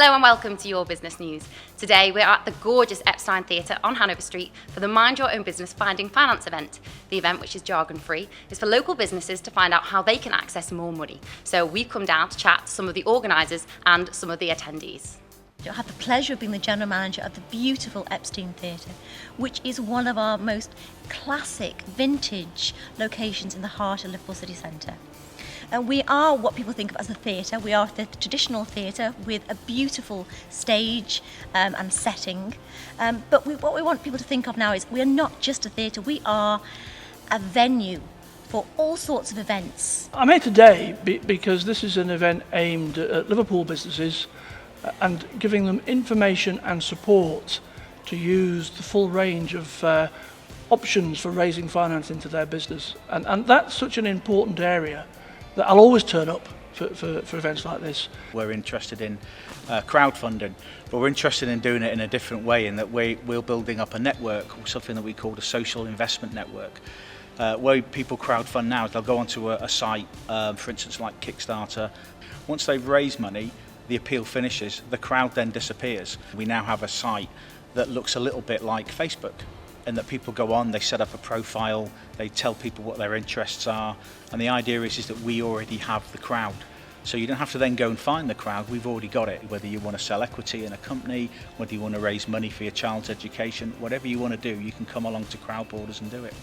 Hello and welcome to Your Business News. Today we're at the gorgeous Epstein Theatre on Hanover Street for the Mind Your Own Business Finding Finance event. The event, which is jargon free, is for local businesses to find out how they can access more money. So we've come down to chat to some of the organisers and some of the attendees. I had the pleasure of being the general manager of the beautiful Epstein Theatre, which is one of our most classic, vintage locations in the heart of Liverpool city centre. And we are what people think of as a theatre. We are the traditional theatre with a beautiful stage and setting. But what we want people to think of now is we are not just a theatre, we are a venue for all sorts of events. I'm here today because this is an event aimed at Liverpool businesses and giving them information and support to use the full range of options for raising finance into their business. And that's such an important area that I'll always turn up for events like this. We're interested in crowdfunding, but we're interested in doing it in a different way, in that we're building up a network, or something that we call a social investment network. Where people crowdfund now is they'll go onto a site, for instance like Kickstarter. Once they've raised money, the appeal finishes, the crowd then disappears. We now have a site that looks a little bit like Facebook, and that people go on, they set up a profile, they tell people what their interests are, and the idea is that we already have the crowd. So you don't have to then go and find the crowd, we've already got it. Whether you want to sell equity in a company, whether you want to raise money for your child's education, whatever you want to do, you can come along to Crowd Borders and do it.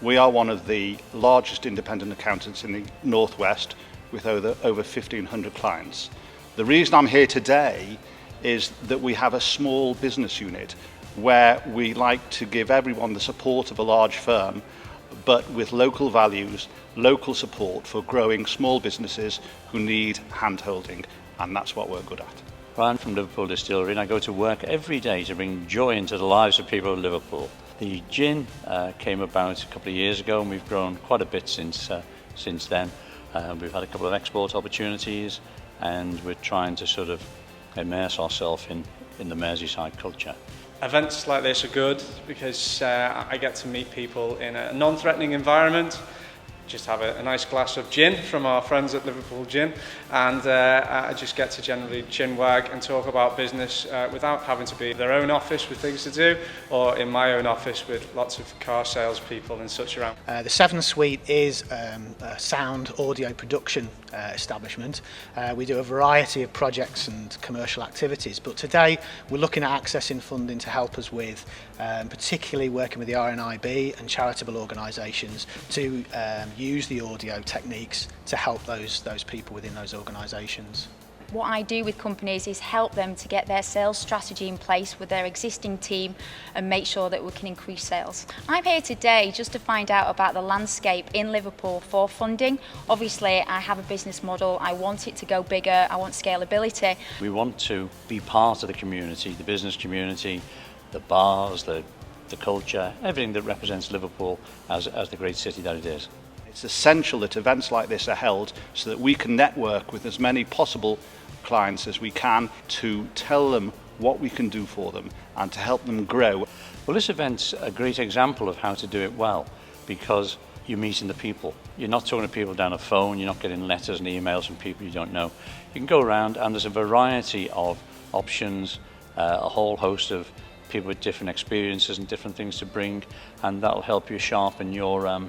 We are one of the largest independent accountants in the Northwest with over 1,500 clients. The reason I'm here today is that we have a small business unit where we like to give everyone the support of a large firm, but with local values, local support for growing small businesses who need hand-holding, and that's what we're good at. I'm from Liverpool Distillery and I go to work every day to bring joy into the lives of people of Liverpool. The gin came about a couple of years ago and we've grown quite a bit since then. We've had a couple of export opportunities and we're trying to sort of immerse ourselves in the Merseyside culture. Events like this are good because I get to meet people in a non-threatening environment. Just have a nice glass of gin from our friends at Liverpool Gin, and I just get to generally chin wag and talk about business without having to be in their own office with things to do, or in my own office with lots of car salespeople and such around. The 7 Suite is a sound audio production establishment. We do a variety of projects and commercial activities, but today we're looking at accessing funding to help us with particularly working with the RNIB and charitable organisations to use the audio techniques to help those people within those organisations. What I do with companies is help them to get their sales strategy in place with their existing team and make sure that we can increase sales. I'm here today just to find out about the landscape in Liverpool for funding. Obviously, I have a business model, I want it to go bigger, I want scalability. We want to be part of the community, the business community, the bars, the culture, everything that represents Liverpool as the great city that it is. It's essential that events like this are held so that we can network with as many possible clients as we can to tell them what we can do for them and to help them grow. Well, this event's a great example of how to do it well because you're meeting the people. You're not talking to people down a phone, you're not getting letters and emails from people you don't know. You can go around and there's a variety of options, a whole host of people with different experiences and different things to bring, and that'll help you sharpen your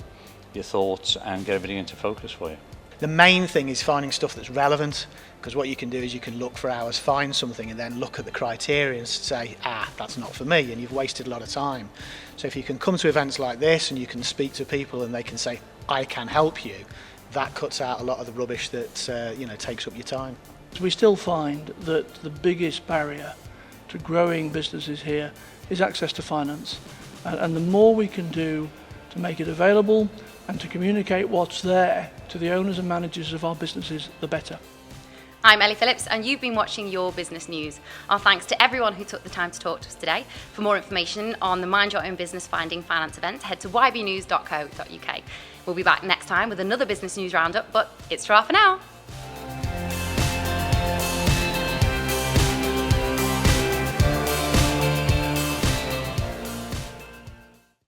thoughts and get everything into focus for you. The main thing is finding stuff that's relevant, because what you can do is you can look for hours, find something and then look at the criteria and say, that's not for me, and you've wasted a lot of time. So if you can come to events like this and you can speak to people and they can say, I can help you, that cuts out a lot of the rubbish that takes up your time. We still find that the biggest barrier to growing businesses here is access to finance, and the more we can do to make it available and to communicate what's there to the owners and managers of our businesses, the better. I'm Ellie Phillips and you've been watching Your Business News. Our thanks to everyone who took the time to talk to us today. For more information on the Mind Your Own Business Finding Finance event, head to ybnews.co.uk. We'll be back next time with another business news roundup, but it's ta for now.